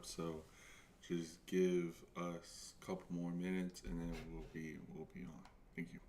up. So just give us a couple more minutes, and then we'll be on. Thank you.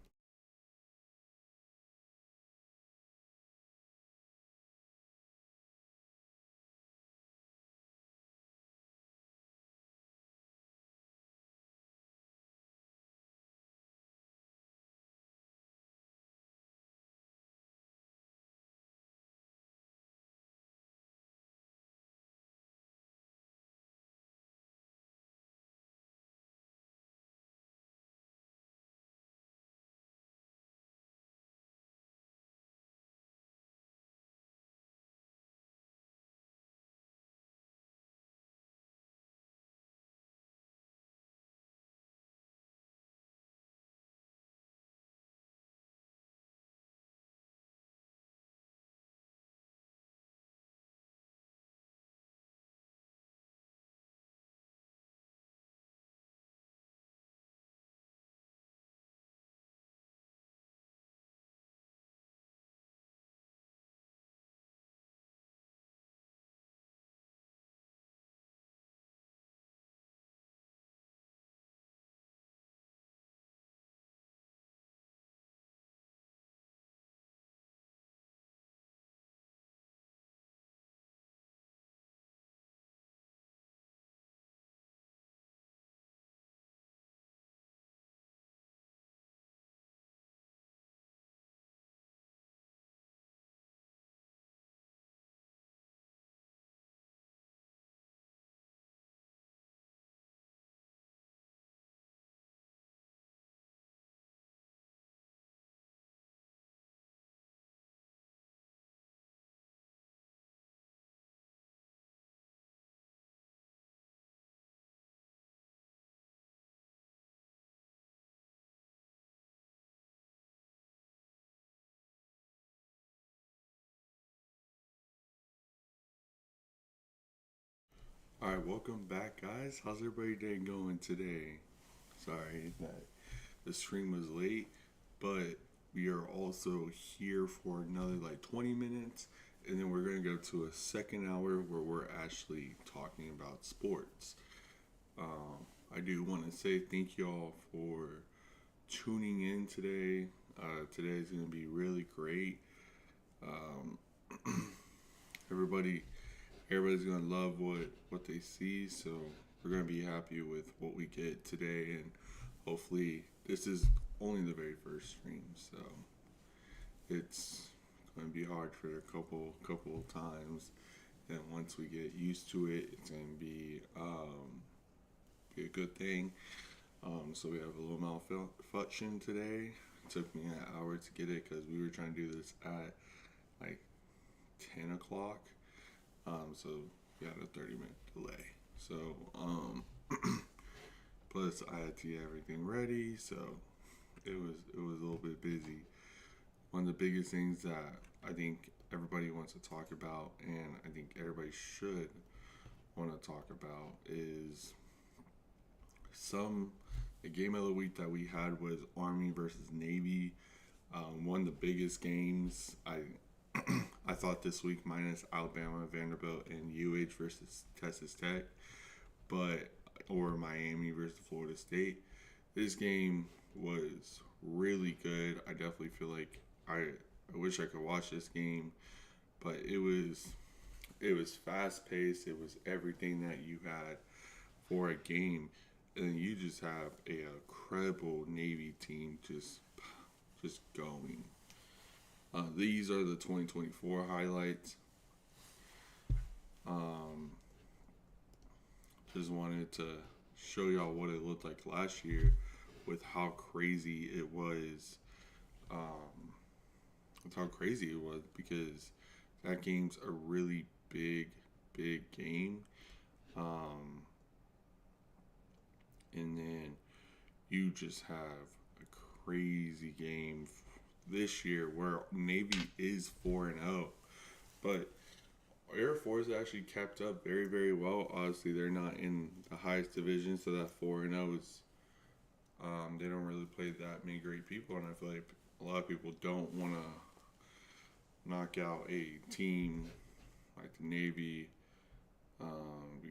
All right, welcome back, guys. How's everybody day going today? Sorry that the stream was late, but we are also here for another like 20 minutes, and then we're going to go to a second hour where we're actually talking about sports. I do want to say thank you all for tuning in today. Today is going to be really great. Um, everybody, everybody's going to love what they see, so we're going to be happy with what we get today, and hopefully this is only the very first stream, so it's going to be hard for a couple of times, and once we get used to it, it's going to be a good thing. So we have a little malfunction today. It took me an hour to get it because we were trying to do this at like 10 o'clock. So we had a 30-minute delay. So plus I had to get everything ready. So it was a little bit busy. One of the biggest things that I think everybody wants to talk about, and I think everybody should want to talk about, is some the game of the week that we had was Army versus Navy. One of the biggest games I thought this week, minus Alabama, Vanderbilt, and UH versus Texas Tech, but or Miami versus Florida State. This game was really good. I definitely feel like I wish I could watch this game, but it was fast paced. It was everything that you had for a game, and you just have a incredible Navy team just going. These are the 2024 highlights. Um, just wanted to show y'all what it looked like last year with how crazy it was. Um, with how crazy it was because that game's a really big game. Um, and then you just have a crazy game this year where Navy is 4-0, but Air Force actually kept up very well. Obviously, they're not in the highest division, so that 4-0 is they don't really play that many great people, and I feel like a lot of people don't want to knock out a team like the Navy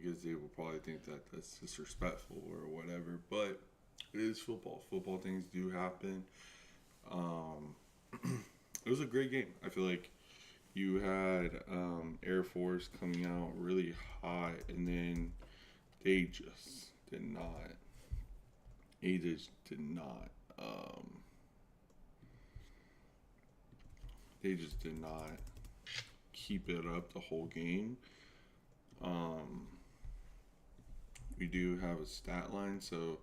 because they will probably think that that's disrespectful or whatever. But it is football. Football things do happen. Um, it was a great game. I feel like you had Air Force coming out really hot, and then they just did not. They just did not. They just did not keep it up the whole game. Um, we do have a stat line, so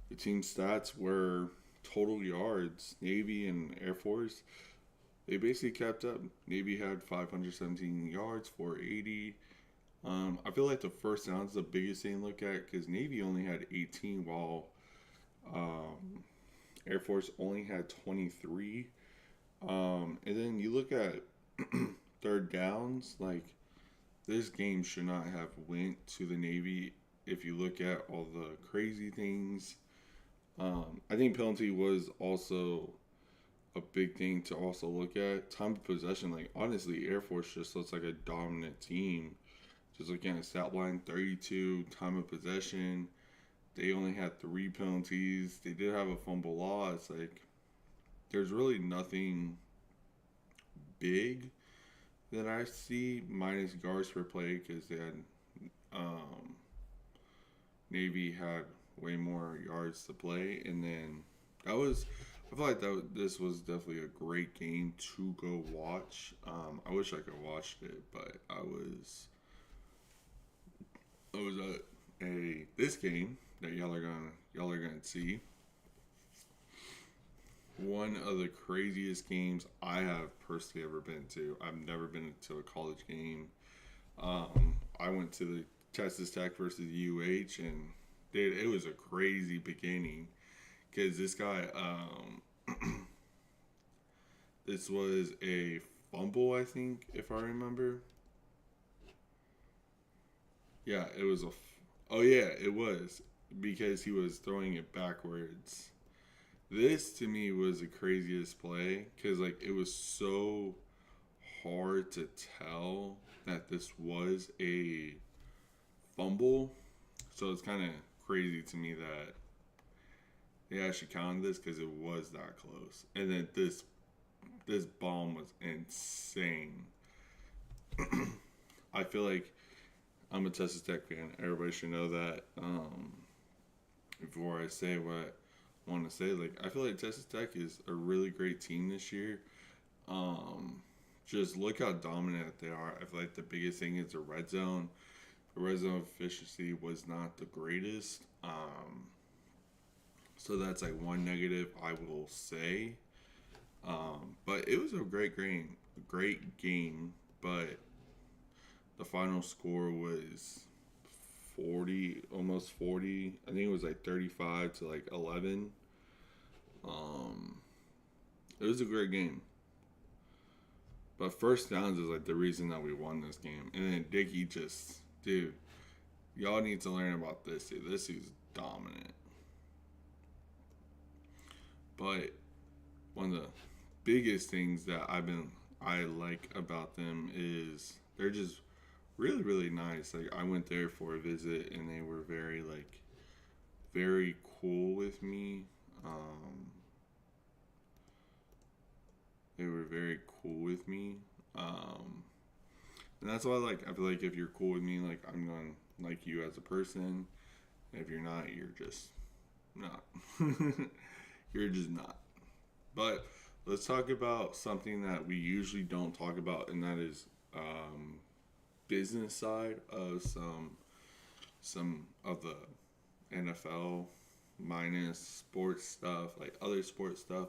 the team stats were total yards. Navy and Air Force, they basically kept up. Navy had 517 yards, 480. I feel like the first down is the biggest thing to look at because Navy only had 18 while um, Air Force only had 23. And then you look at third downs, like this game should not have went to the Navy if you look at all the crazy things. I think penalty was also a big thing to also look at. Time of possession, like honestly, Air Force just looks like a dominant team. Just looking at stat line, 32 time of possession. They only had 3 penalties. They did have a fumble loss. Like there's really nothing big that I see minus yards per play because they had um, Navy had way more yards to play, and then I feel like this was definitely a great game to go watch. I wish I could have watched it, but I was at this game that y'all are gonna see. One of the craziest games I have personally ever been to. I've never been to a college game. I went to the Texas Tech versus UH, and dude, it was a crazy beginning because this guy, this was a fumble, I think, if I remember. Yeah, it was oh yeah, it was because he was throwing it backwards. This to me was the craziest play because like it was so hard to tell that this was a fumble. So it's kind of crazy to me that they actually counted this because it was that close. And then this bomb was insane. I feel like I'm a Texas Tech fan. Everybody should know that. Before I say what I want to say, like I feel like Texas Tech is a really great team this year. Just look how dominant they are. I feel like the biggest thing is the red zone. The red zone efficiency was not the greatest. So that's like one negative I will say. But it was a great game. But the final score was 40, almost 40. I think it was like 35 to like 11. It was a great game. But first downs is like the reason that we won this game. And then Dickey just, dude, y'all need to learn about this dude. This dude's dominant. But one of the biggest things that I like about them is they're just really, really nice. Like I went there for a visit and they were very cool with me. They were very cool with me. And that's why I feel like if you're cool with me, like I'm going to like you as a person. If you're not, you're just not. You're just not. But let's talk about something that we usually don't talk about, and that is business side of some of the NFL minus sports stuff, like other sports stuff.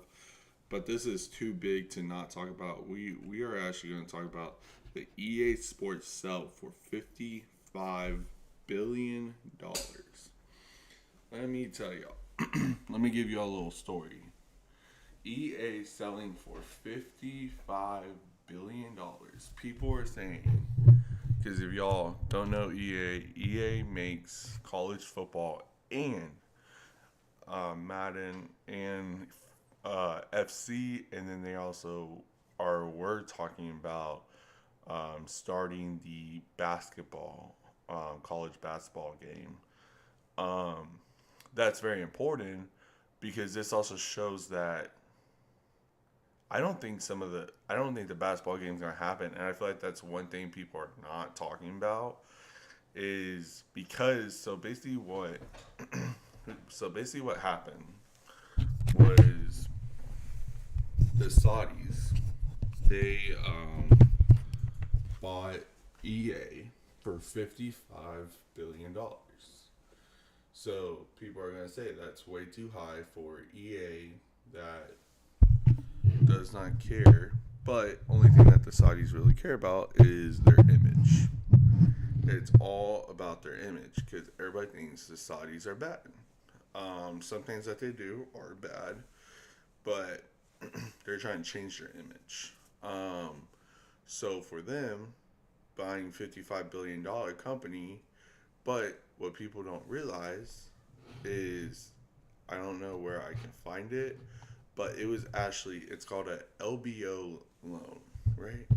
But this is too big to not talk about. We are actually going to talk about the EA Sports sell for $55 billion. Let me tell y'all. Let me give y'all a little story. EA selling for $55 billion. People are saying, because if y'all don't know EA makes college football and Madden and FC, and then they also were talking about starting the basketball college basketball game. Um, that's very important because this also shows that I don't think the basketball game is gonna happen, and I feel like that's one thing people are not talking about is because so basically what happened was the Saudis they bought EA for $55 billion. So people are gonna say that's way too high for EA that does not care. But only thing that the Saudis really care about is their image. It's all about their image because everybody thinks the Saudis are bad. Some things that they do are bad, but they're trying to change their image. So for them, buying $55 billion company, but what people don't realize is I don't know where I can find it, but it's called a LBO loan, right?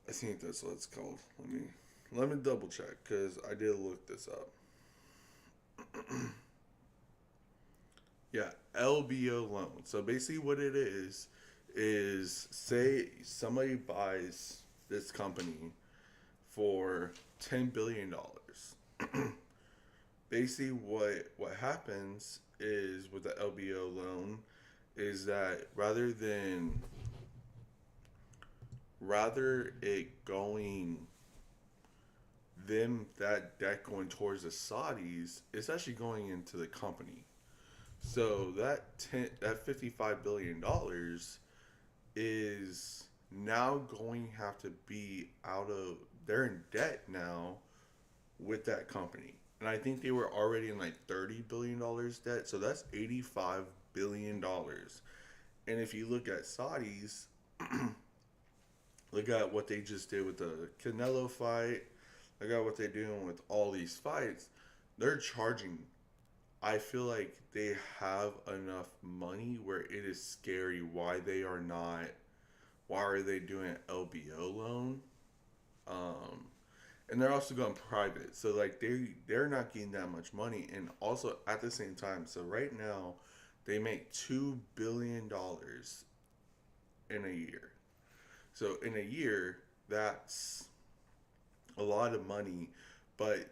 I think that's what it's called. Let me double check because I did look this up. Yeah, LBO loan. So basically, what it is say somebody buys this company for $10 billion. Basically, what happens is with the LBO loan is that rather it going them that debt going towards the Saudis, it's actually going into the company. So that $55 billion is now going to have to be out of they're in debt now with that company. And I think they were already in like $30 billion debt. So that's $85 billion. And if you look at Saudis, look at what they just did with the Canelo fight. Look at what they're doing with all these fights. They're charging. I feel like they have enough money where it is scary why they are not. Why are they doing an LBO loan? Um, and they're also going private, so like they're not getting that much money. And also at the same time, so right now they make $2 billion in a year. So in a year, that's a lot of money, but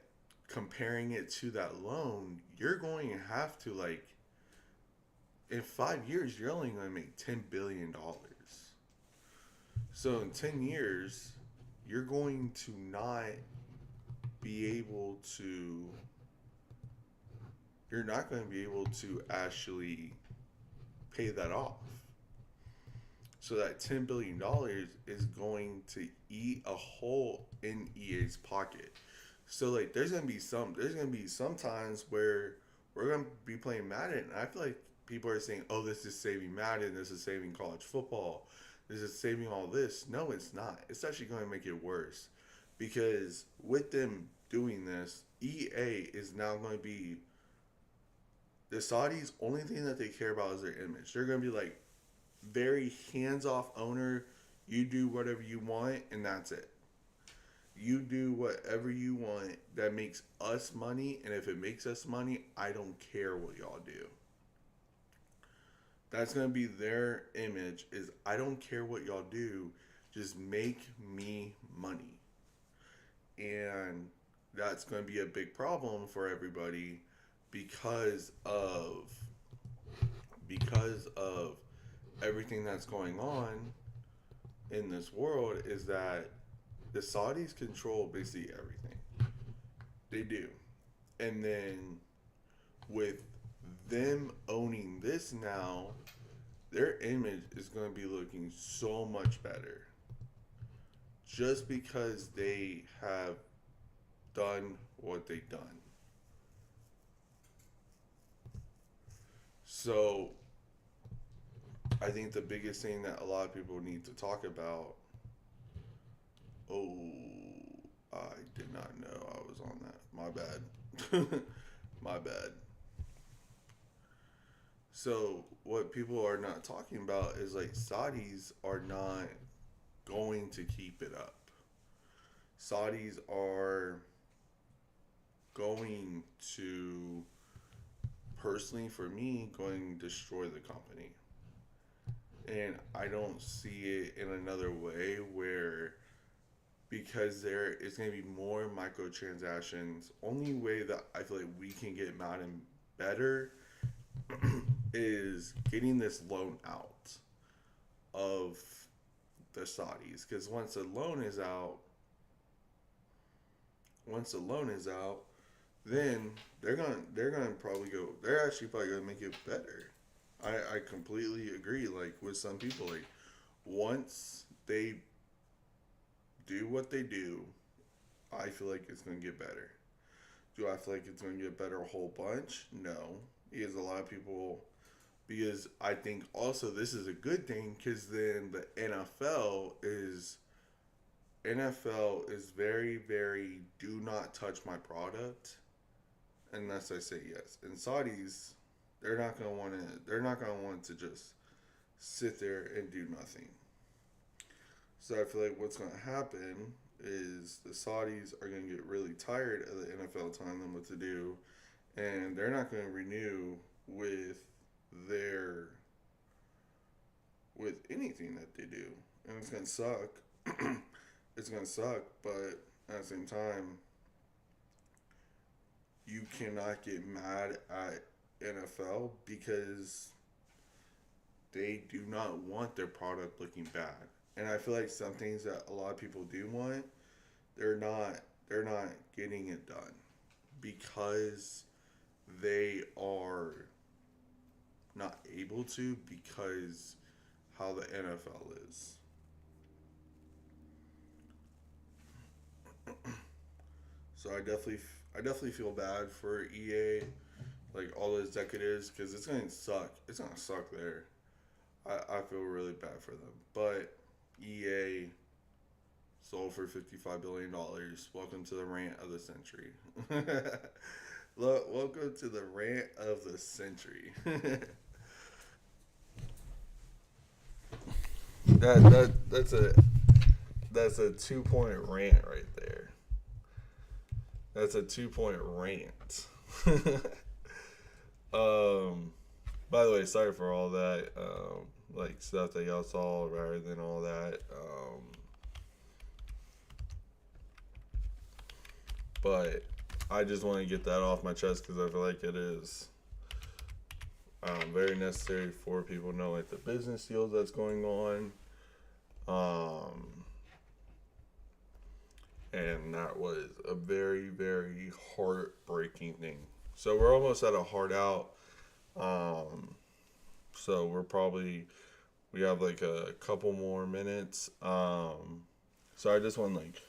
comparing it to that loan, you're going to have to like in 5 years, you're only going to make $10 billion. So in 10 years, you're going to not be able to. You're not going to be able to actually pay that off. So that $10 billion is going to eat a hole in EA's pocket. So like there's gonna be some times where we're gonna be playing Madden and I feel like people are saying, oh, this is saving Madden, this is saving college football, this is saving all this. No, it's not. It's actually gonna make it worse. Because with them doing this, EA is now gonna be the Saudis only thing that they care about is their image. They're gonna be like very hands off owner. You do whatever you want, and that's it. You do whatever you want that makes us money, and if it makes us money, I don't care what y'all do. That's gonna be their image. Is I don't care what y'all do, just make me money, and that's gonna be a big problem for everybody because of because of everything that's going on in this world is that the Saudis control basically everything. They do. And then with them owning this now, their image is going to be looking so much better just because they have done what they've done. So I think the biggest thing that a lot of people need to talk about. Oh, I did not know I was on that. My bad. My bad. So what people are not talking about is like Saudis are not going to keep it up. Saudis are going to, personally for me, going to destroy the company. And I don't see it in another way where, because there is going to be more microtransactions. Only way that I feel like we can get Madden better is getting this loan out of the Saudis. Because once the loan is out, then they're gonna probably go. They're actually probably gonna make it better. I completely agree. Like with some people, like once they do what they do, I feel like it's gonna get better. Do I feel like it's gonna get better a whole bunch? No, because a lot of people. Because I think also this is a good thing because then the NFL is very very do not touch my product unless I say yes. And Saudis, they're not gonna want to just sit there and do nothing. So I feel like what's gonna happen is the Saudis are gonna get really tired of the NFL telling them what to do, and they're not gonna renew with their with anything that they do, and it's gonna suck. It's gonna suck, but at the same time, you cannot get mad at NFL because they do not want their product looking bad. And I feel like some things that a lot of people do want, they're not they're not getting it done because they are not able to because how the NFL is. So I definitely feel bad for EA, like all the executives, because it's gonna suck. It's gonna suck there. I feel really bad for them. But EA sold for $55 billion. Welcome to the rant of the century. Welcome to the rant of the century. That's a 2 point rant right there. That's a 2 point rant. um, by the way, sorry for all that like stuff that y'all saw rather than all that. But I just want to get that off my chest because I feel like it is very necessary for people to know like the business deals that's going on. Um, and that was a very, very heartbreaking thing. So we're almost at a hard out. Um, so we have like a couple more minutes. So I just want to like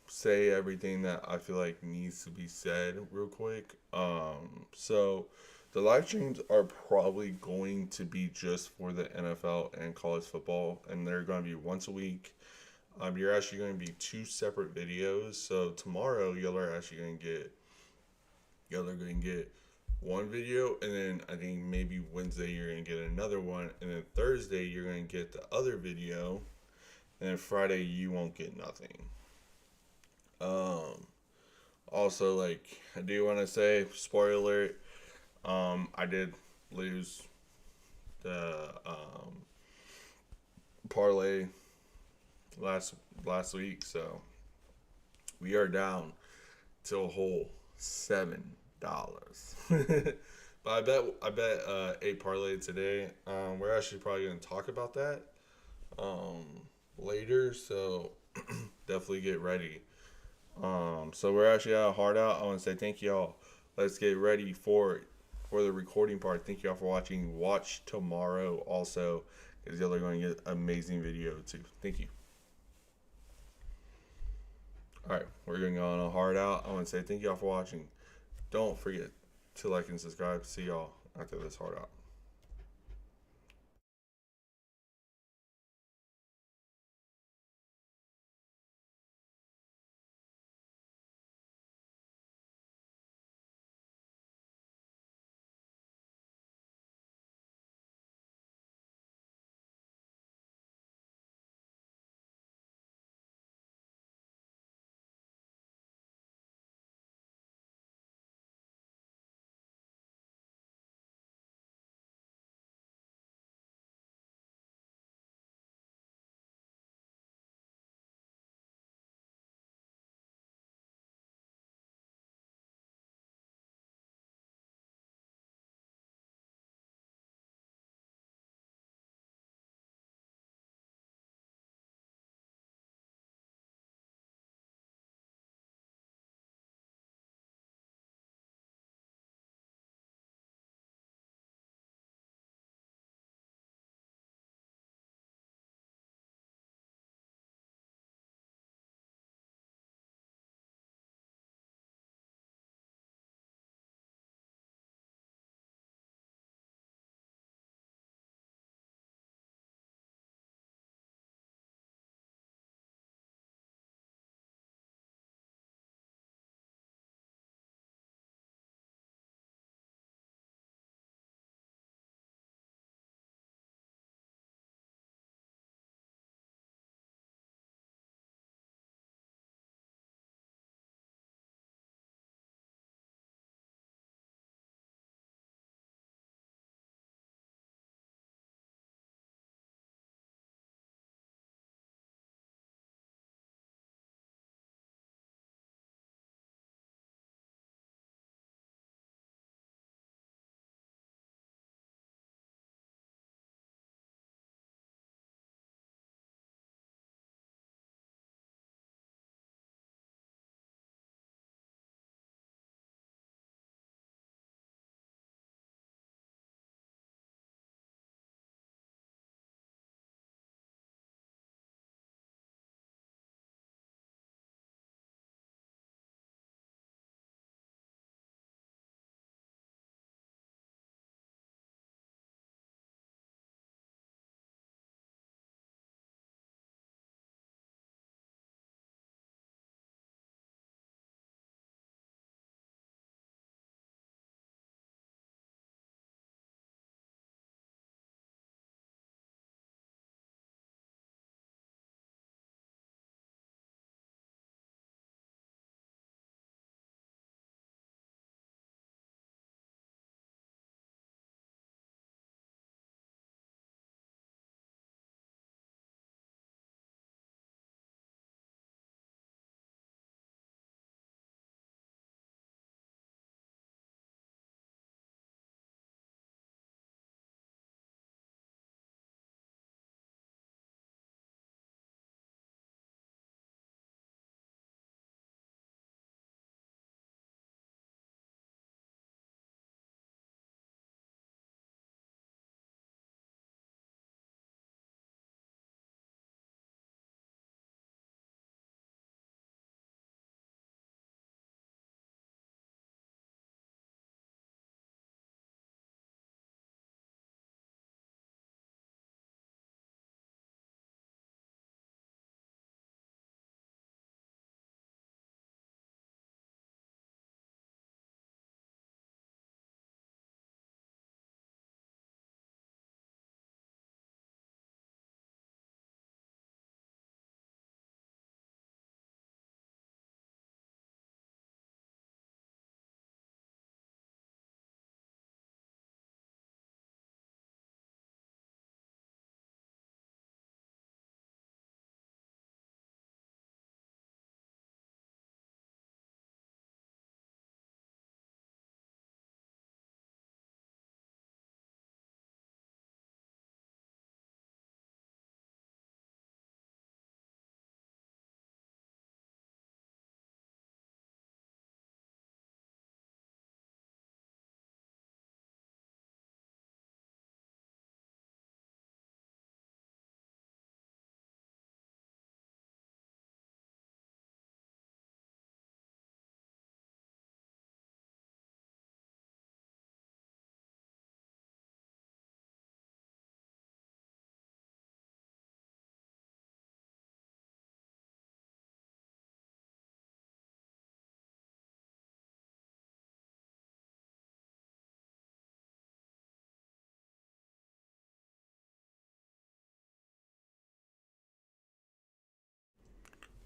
say everything that I feel like needs to be said real quick. So the live streams are probably going to be just for the NFL and college football, and they're going to be once a week. You're actually going to be two separate videos. So tomorrow, y'all are going to get one video, and then I think maybe Wednesday you're going to get another one, and then Thursday you're going to get the other video, and then Friday you won't get nothing. Um, Also, like I do want to say, spoiler alert, I did lose the parlay last last week, so we are down to a whole $7. But I bet a parlay today. We're actually probably gonna talk about that um, later, so definitely get ready. So we're actually at a hard out. I want to say thank y'all. Let's get ready for the recording part. Thank y'all for watching. Watch tomorrow also, because y'all are going to get amazing video too. Thank you. All right, we're going to go on a hard out. I want to say thank y'all for watching. Don't forget to like and subscribe. See y'all after this hard out.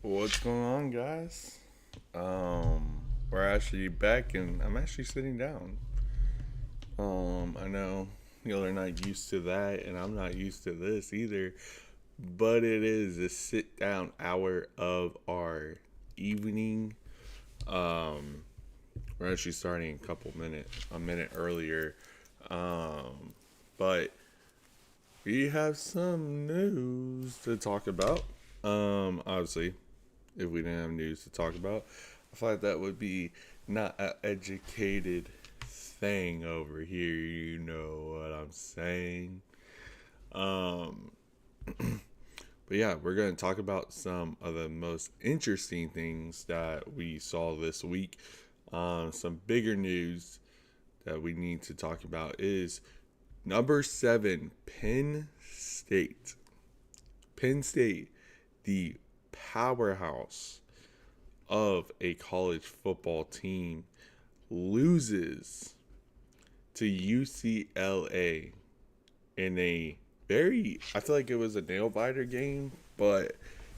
What's going on, guys? We're actually back, and I'm actually sitting down. I know y'all are not used to that, and I'm not used to this either. But it is a sit down hour of our evening. Um, we're actually starting a minute earlier. But we have some news to talk about. Obviously, if we didn't have news to talk about, I feel like that would be not an educated thing over here. You know what I'm saying? Um, but yeah, we're going to talk about some of the most interesting things that we saw this week. Some bigger news that we need to talk about is number 7, Penn State. Penn State, the powerhouse of a college football team, loses to UCLA in a I feel like it was a nail biter game, but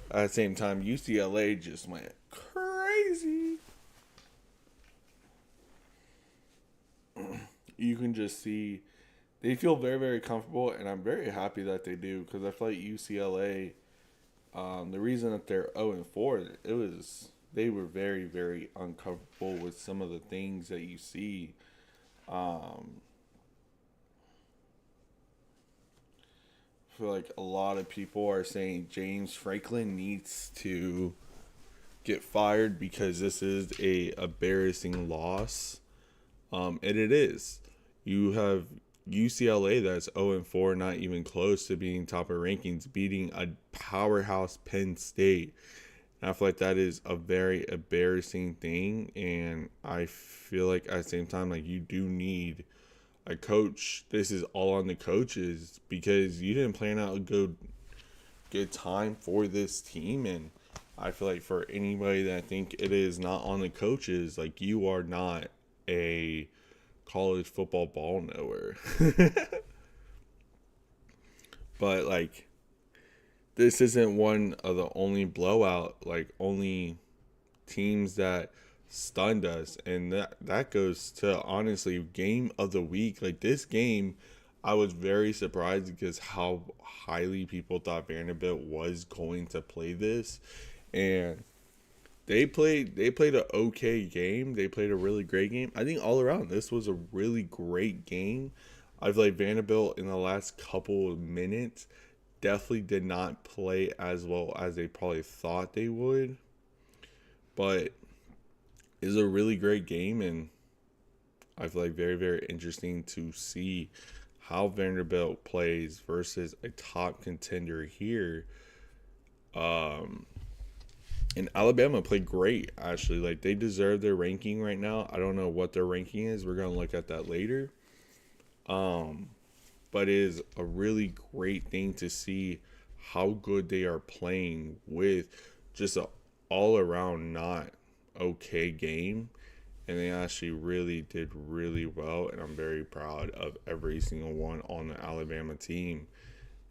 at the same time, UCLA just went crazy. You can just see they feel very, very comfortable, and I'm very happy that they do because I feel like UCLA, the reason that they're 0-4, they were very, very uncomfortable with some of the things that you see. Um, I feel like a lot of people are saying James Franklin needs to get fired because this is a embarrassing loss. And it is. You have UCLA that's 0-4, not even close to being top of rankings, beating a powerhouse Penn State. And I feel like that is a very embarrassing thing, and I feel like at the same time, like you do need a coach. This is all on the coaches because you didn't plan out a good time for this team, and I feel like for anybody that think it is not on the coaches, like you are not a college football ball knower. But like this isn't one of the only only teams that stunned us, and that goes to honestly game of the week. Like this game, I was very surprised because how highly people thought Vanderbilt was going to play this, and they played an okay game. They played a really great game. I think all around this was a really great game. I feel like Vanderbilt in the last couple of minutes definitely did not play as well as they probably thought they would. But it's a really great game, and I feel like very, very interesting to see how Vanderbilt plays versus a top contender here. Um, and Alabama played great, actually. Like, they deserve their ranking right now. I don't know what their ranking is. We're going to look at that later. But it is a really great thing to see how good they are playing with just a all-around not okay game. And they actually really did really well, and I'm very proud of every single one on the Alabama team.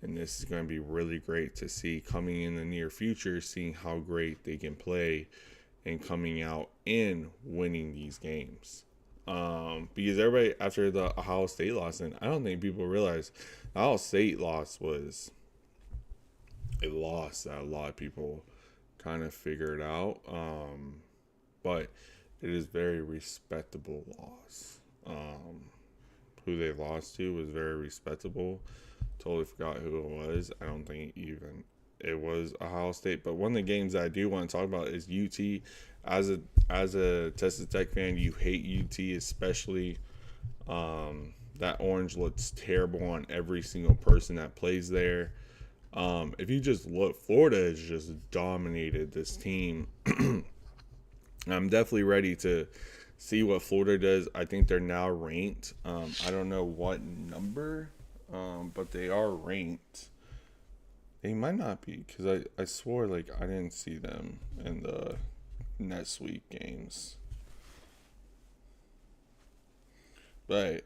And this is going to be really great to see coming in the near future, seeing how great they can play and coming out and winning these games. Because everybody, after the Ohio State loss, and I don't think people realize the Ohio State loss was a loss that a lot of people kind of figured out. But it is very respectable loss. Who they lost to was very respectable. Totally forgot who it was. I don't think even it was Ohio State. But one of the games that I do want to talk about is UT. As a Texas Tech fan, you hate UT, especially. That orange looks terrible on every single person that plays there. If you just look, Florida has just dominated this team. I'm definitely ready to see what Florida does. I think they're now ranked. I don't know what number, but they are ranked. They might not be because I swore like I didn't see them in the next week games. But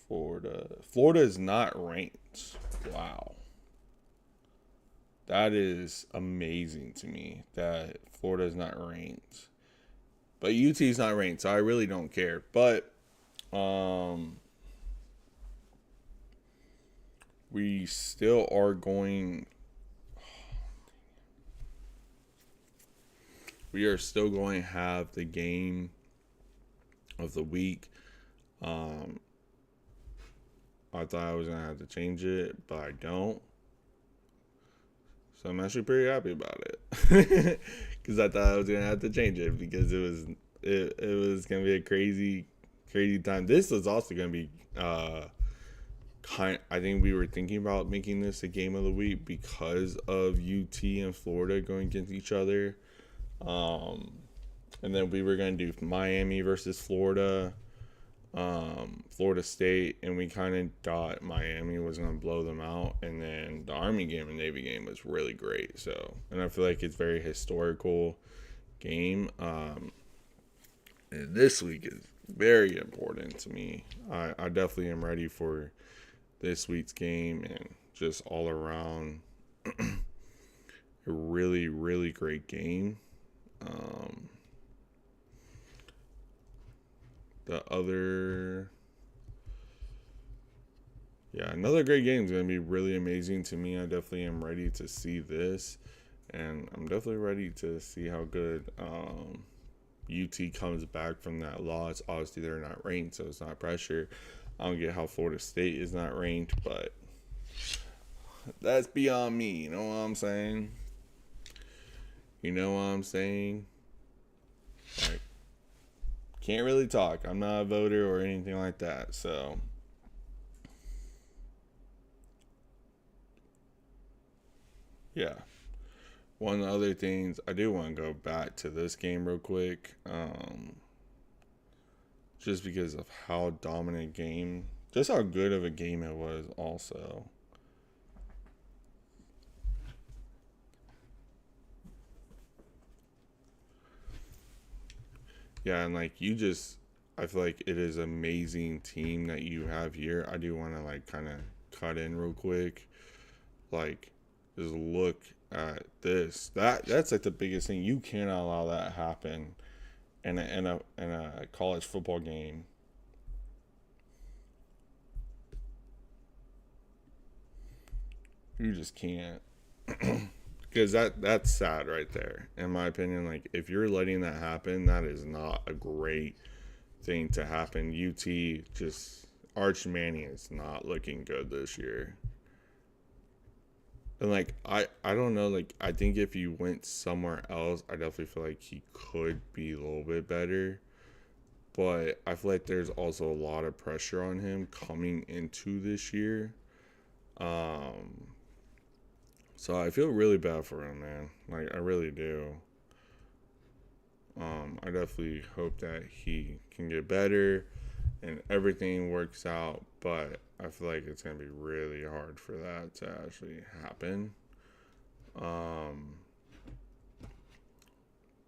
Florida is not ranked. Wow. That is amazing to me that Florida is not ranked. But UT is not ranked, so I really don't care. But we still are going. We are still going to have the game of the week. I thought I was going to have to change it, but I don't. So I'm actually pretty happy about it. Because I thought I was going to have to change it because it was going to be a crazy time. This was also going to be I think we were thinking about making this a game of the week because of UT and Florida going against each other. And then we were going to do Miami versus Florida, Florida State, and we kind of thought Miami was going to blow them out. And then the Army game and Navy game was really great. So, and I feel like it's a very historical game. And this week is very important to me. I definitely am ready for this week's game and just all around a really, really great game. Another great game is going to be really amazing to me. I definitely am ready to see this, and I'm definitely ready to see how good UT comes back from that loss. Obviously, they're not ranked, so it's not pressure. I don't get how Florida State is not ranked, but that's beyond me. You know what I'm saying? Like, can't really talk. I'm not a voter or anything like that. So, yeah. One of the other things, I do want to go back to this game real quick. Just because of how dominant game, just how good of a game it was also. Yeah, and like I feel like it is an amazing team that you have here. I do want to like kind of cut in real quick. Like, just look at this. That's like the biggest thing. You cannot allow that happen in a college football game. You just can't. Because that's sad right there, in my opinion. Like, if you're letting that happen, that is not a great thing to happen. UT just Arch Manning is not looking good this year. And like I don't know, like I think if you went somewhere else, I definitely feel like he could be a little bit better. But I feel like there's also a lot of pressure on him coming into this year. So I feel really bad for him, man. Like, I really do. I definitely hope that he can get better and everything works out, but I feel like it's going to be really hard for that to actually happen.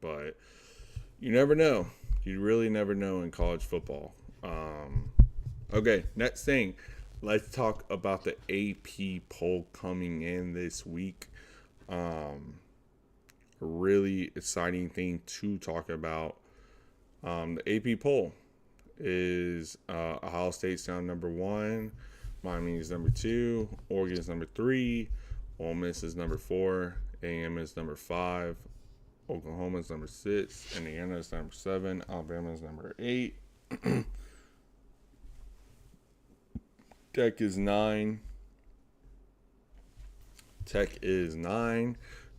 But you never know. You really never know in college football. Okay, next thing. Let's talk about the AP poll coming in this week. A really exciting thing to talk about. The AP poll is Ohio State's down number 1, Miami is number 2, Oregon is number 3, Ole Miss is number 4, A&M is number 5, Oklahoma is number 6, Indiana is number 7, Alabama is number 8. Tech is 9.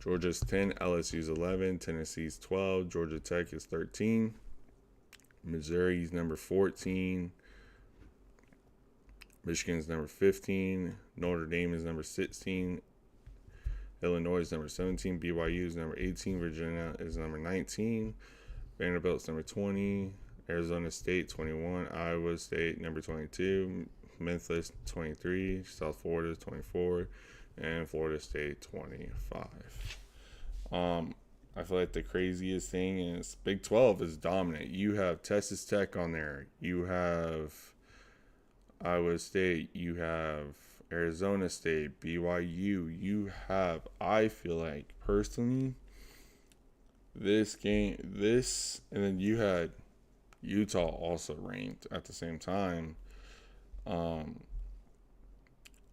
Georgia's 10. LSU's 11. Tennessee's 12. Georgia Tech is 13. Missouri's number 14. Michigan's number 15. Notre Dame is number 16. Illinois is number 17. BYU is number 18. Virginia is number 19. Vanderbilt's number 20. Arizona State 21. Iowa State number 22. Memphis 23, South Florida 24, and Florida State 25. I feel like the craziest thing is Big 12 is dominant. You have Texas Tech on there. You have Iowa State. You have Arizona State, BYU. You have, I feel like, personally, and then you had Utah also ranked at the same time. Um,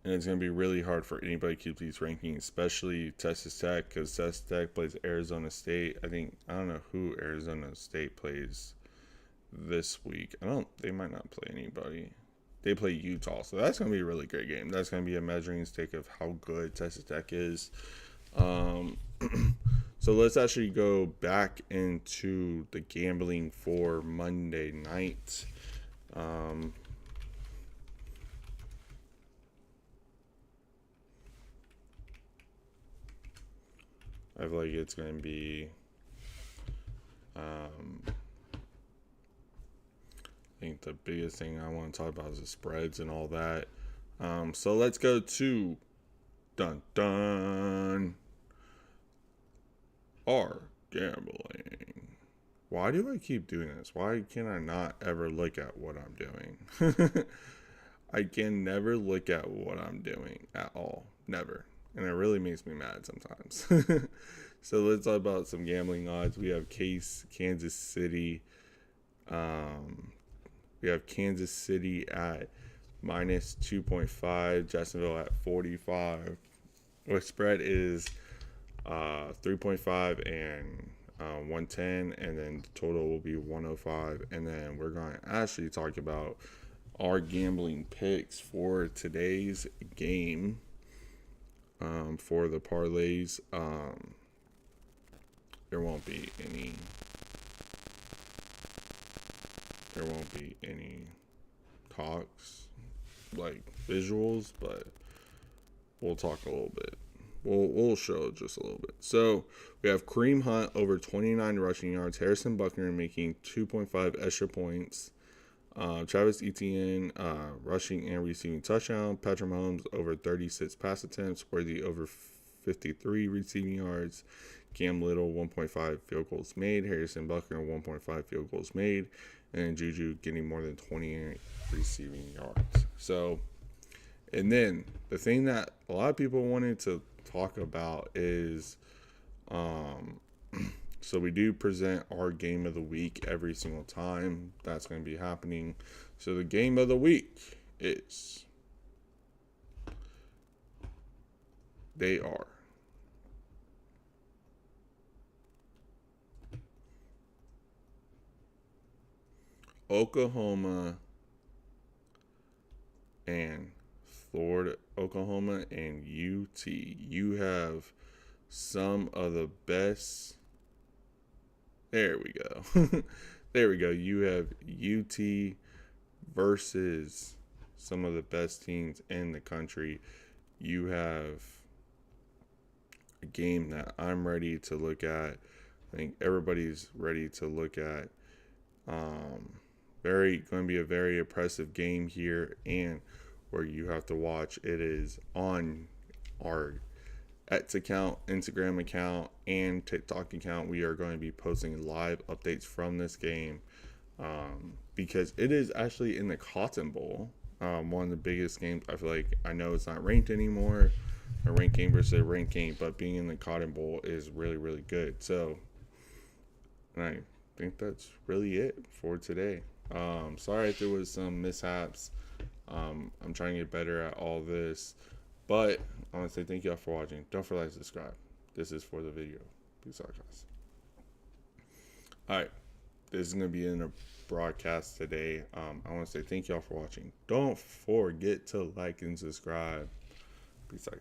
and it's going to be really hard for anybody to keep these rankings, especially Texas Tech, because Texas Tech plays Arizona State. I don't know who Arizona State plays this week. They might not play anybody. They play Utah, so that's going to be a really great game. That's going to be a measuring stick of how good Texas Tech is. So let's actually go back into the gambling for Monday night. I feel like it's going to be I think the biggest thing I want to talk about is the spreads and all that. So let's go to dun dun our gambling. Why do I keep doing this? Why can I not ever look at what I'm doing? I can never look at what I'm doing at all. Never. And it really makes me mad sometimes. So let's talk about some gambling odds. We have Kansas City. We have Kansas City at minus 2.5. Jacksonville at 45. Our spread is 3.5 and 110. And then the total will be 105. And then we're going to actually talk about our gambling picks for today's game. For the parlays, there won't be any talks like visuals, but we'll talk a little bit. We'll show just a little bit. So we have Kareem Hunt over 29 rushing yards, Harrison Buckner making 2.5 extra points, Travis Etienne rushing and receiving touchdown, Patrick Mahomes over 36 pass attempts, Worthy over 53 receiving yards, Cam Little 1.5 field goals made, Harrison Buckner 1.5 field goals made, and Juju getting more than 28 receiving yards. So, and then the thing that a lot of people wanted to talk about is, so we do present our game of the week every single time. That's going to be happening. So the game of the week is, they are Oklahoma and Florida, Oklahoma and UT. You have some of the best. There we go. There we go. You have UT versus some of the best teams in the country. You have a game that I'm ready to look at. I think everybody's ready to look at. Going to be a very impressive game here, and where you have to watch. It is on our X account, Instagram account, and TikTok account. We are going to be posting live updates from this game because it is actually in the Cotton Bowl, one of the biggest games. I feel like, I know it's not ranked anymore, a ranked game versus a ranked game, but being in the Cotton Bowl is really, really good. So I think that's really it for today. Sorry if there was some mishaps. I'm trying to get better at all this. But I want to say thank y'all for watching. Don't forget to subscribe. This is for the video. Peace out, guys. Alright. This is going to be in a broadcast today. I want to say thank y'all for watching. Don't forget to like and subscribe. Peace out.